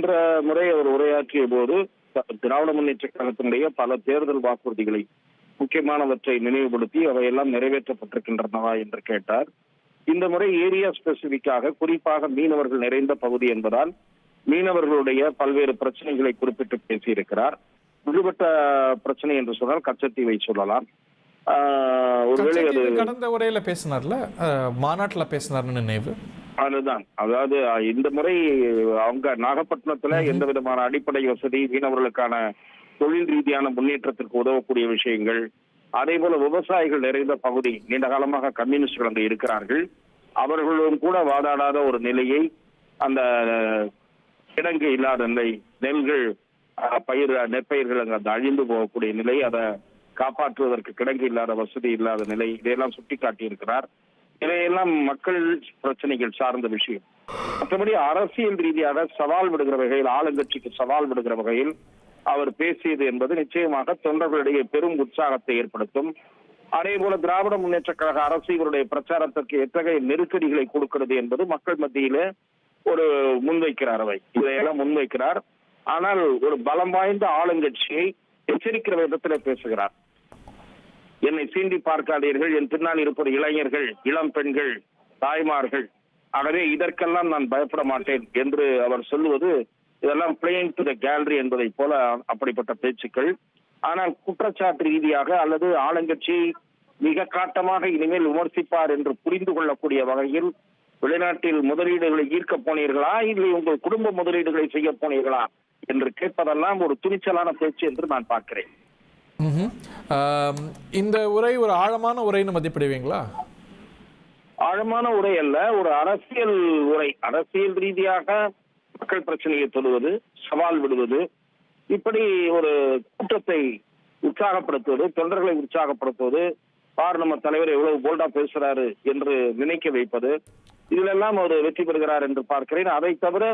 சென்ற முறை அவர் உரையாற்றிய போது திராவிட முன்னேற்ற கழகத்தினுடைய பல தேர்தல் வாக்குறுதிகளை முக்கியமானவற்றை நினைவுபடுத்தி அவையெல்லாம் நிறைவேற்றப்பட்டிருக்கின்றனவா என்று கேட்டார். இந்த முறை ஏரியா ஸ்பெசிபிக்காக, குறிப்பாக மீனவர்கள் நிறைந்த பகுதி என்பதால் மீனவர்களுடைய பல்வேறு பிரச்சனைகளை குறிப்பிட்டு பேசியிருக்கிறார். விடுபட்ட பிரச்சனை என்று சொன்னால் கச்சத்தீவை சொல்லலாம். ஒருவேளை அது கடந்த உரையில பேசினார்ல, மாநாட்டில் பேசினார்னு நினைவு. அதுதான், அதாவது இந்த முறை அவங்க நாகப்பட்டினத்துல எந்த விதமான அடிப்படை வசதி, மீனவர்களுக்கான தொழில் ரீதியான முன்னேற்றத்திற்கு உதவக்கூடிய விஷயங்கள், அதே போல விவசாயிகள் நிறைந்த பகுதி, நீண்ட காலமாக கம்யூனிஸ்டுகள் அங்கு இருக்கிறார்கள், அவர்களும் கூட வாதாடாத ஒரு நிலையை, அந்த கிடங்கு இல்லாத நிலை, நெல்கள் நெற்பயிர்கள் அங்கு அந்த அழிந்து போகக்கூடிய நிலை, அதை காப்பாற்றுவதற்கு கிடங்கு இல்லாத வசதி இல்லாத நிலை, இதையெல்லாம் சுட்டி காட்டியிருக்கிறார். இதையெல்லாம் மக்கள் பிரச்சனைகள் சார்ந்த விஷயம். மற்றபடி அரசியல் ரீதியாக சவால் விடுகிற வகையில், ஆளுங்கட்சிக்கு சவால் விடுகிற வகையில் அவர் பேசியது என்பது நிச்சயமாக தொண்டர்களிடையே பெரும் உற்சாகத்தை ஏற்படுத்தும். அதே போல திராவிட முன்னேற்ற கழக அரசு இவருடைய பிரச்சாரத்திற்கு எத்தகைய நெருக்கடிகளை கொடுக்கிறது என்பது மக்கள் மத்தியிலே ஒரு முன்வைக்கிறார். அவை இதையெல்லாம் முன்வைக்கிறார். ஆனால் ஒரு பலம் வாய்ந்த ஆளுங்கட்சியை எச்சரிக்கிற விதத்திலே பேசுகிறார். என்னை சீண்டி பார்க்காதீர்கள், என் பின்னால் இருப்பது இளைஞர்கள், இளம் பெண்கள், தாய்மார்கள், ஆகவே இதற்கெல்லாம் நான் பயப்பட மாட்டேன் என்று அவர் சொல்லுவது, இதெல்லாம் பிளேயிங் டு த கேலரி என்பதை போல அப்படிப்பட்ட பேச்சுக்கள். ஆனால் குற்றச்சாட்டு ரீதியாக அல்லது ஆளுங்கட்சி மிக காட்டமாக இனிமேல் விமர்சிப்பார் என்று புரிந்து கொள்ளக்கூடிய வகையில், வெளிநாட்டில் முதலீடுகளை ஈர்க்க போனீர்களா, இல்லை உங்கள் குடும்ப முதலீடுகளை செய்ய போனீர்களா என்று கேட்பதெல்லாம் ஒரு துணிச்சலான பேச்சு என்று நான் பார்க்கிறேன். இந்த உரை ஒரு ஆழமான உரைன்னு மதிப்பிடுவீங்களா? ஆழமான உரை அல்ல, ஒரு அரசியல் உரை. அரசியல் ரீதியாக மக்கள் பிரச்சனையை தொடுவது, சவால் விடுவது, இப்படி ஒரு கூட்டத்தை உற்சாகப்படுத்துவது, தொண்டர்களை உற்சாகப்படுத்துவது, நம்ம தலைவர் எவ்வளவு போல்டா பேசுறாரு என்று நினைக்க வைப்பது, இதிலெல்லாம் அவர் வெற்றி பெறுகிறார் என்று பார்க்கிறேன். அதை தவிர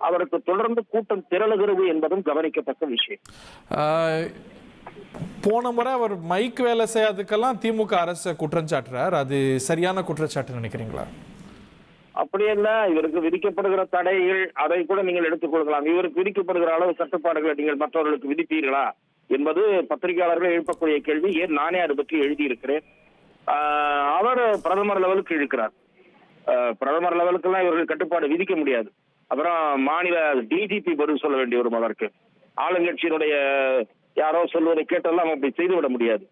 அவருக்கு தொடர்ந்து கூட்டம் திரளுகிறது என்பதும் கவனிக்கத்தக்க விஷயம். போன முறை அவர் மைக் வேலை செய்யாததுக்கெல்லாம் திமுக அரசு குற்றம் சாட்டுறார். அது சரியான குற்றச்சாட்டு நினைக்கிறீங்களா? அப்படியல்ல, இவருக்கு விதிக்கப்படுகிற தடைகள் அதை கூட நீங்கள் எடுத்துக்கொள்ளலாம். இவருக்கு விதிக்கப்படுகிற அளவு கட்டுப்பாடுகளை நீங்கள் மற்றவர்களுக்கு விதிப்பீர்களா என்பது பத்திரிகையாளர்கள் எழுப்பக்கூடிய கேள்வி. ஏன் நானே அதை பற்றி எழுதியிருக்கிறேன். அவர் பிரதமர் லெவலுக்கு இழுக்கிறார். பிரதமர் லெவலுக்கெல்லாம் இவர்கள் கட்டுப்பாடு விதிக்க முடியாது. அப்புறம் மாநில டிஜிபி பதில் சொல்ல வேண்டி வரும். அதற்கு ஆளுங்கட்சியினுடைய யாரோ சொல்வதை கேட்டெல்லாம் அப்படி செய்துவிட முடியாது.